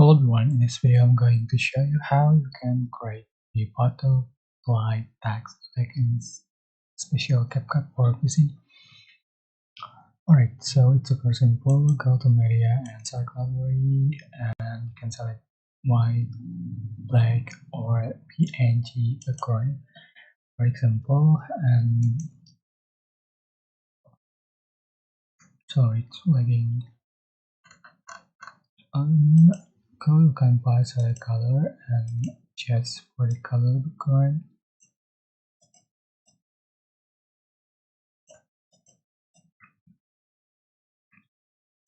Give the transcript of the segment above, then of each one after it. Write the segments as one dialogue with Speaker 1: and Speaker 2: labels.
Speaker 1: Hello everyone, in this video I'm going to show you how you can create a butterfly text effect in this special CapCut for PC. Alright, so it's super simple. Go to media and select gallery and you can select white, black or PNG background for example, and so it's lagging. Go you can buy select color and just for the color background.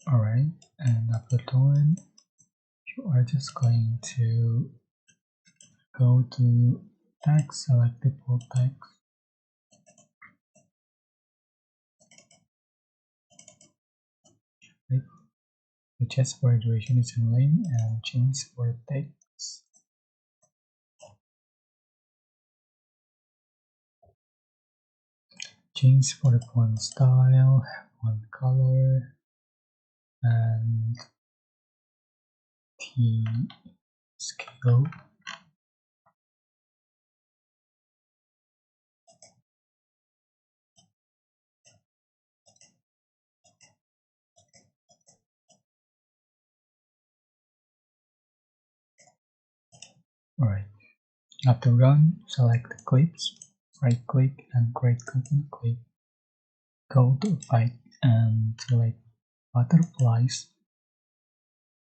Speaker 1: Alright, and after doing, you are just going to go to text, select default text, right? Adjust for duration is lane and change for text. Change for the font style, font color, and the scale. Alright, after run, select the clips, right click and create content clip. Go to effect and select butterflies.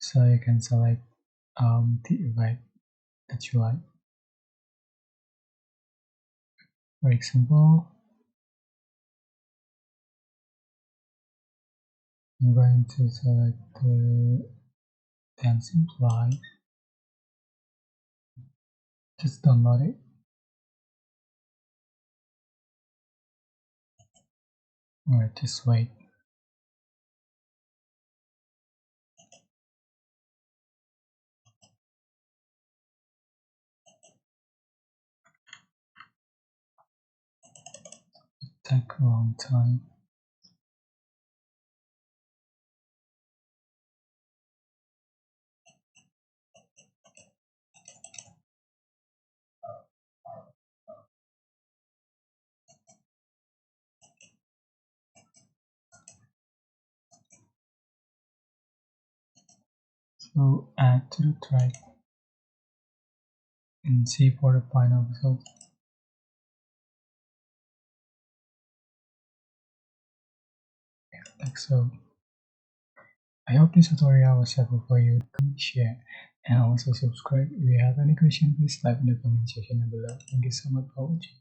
Speaker 1: So you can select the effect that you like. For example, I'm going to select the dancing fly. Just download it. Alright, just wait. Take a long time. So add to the track and see for the final result. Like so. I hope this tutorial was helpful for you. Share and also subscribe. If you have any question, please type in the comment section below. Thank you so much for watching.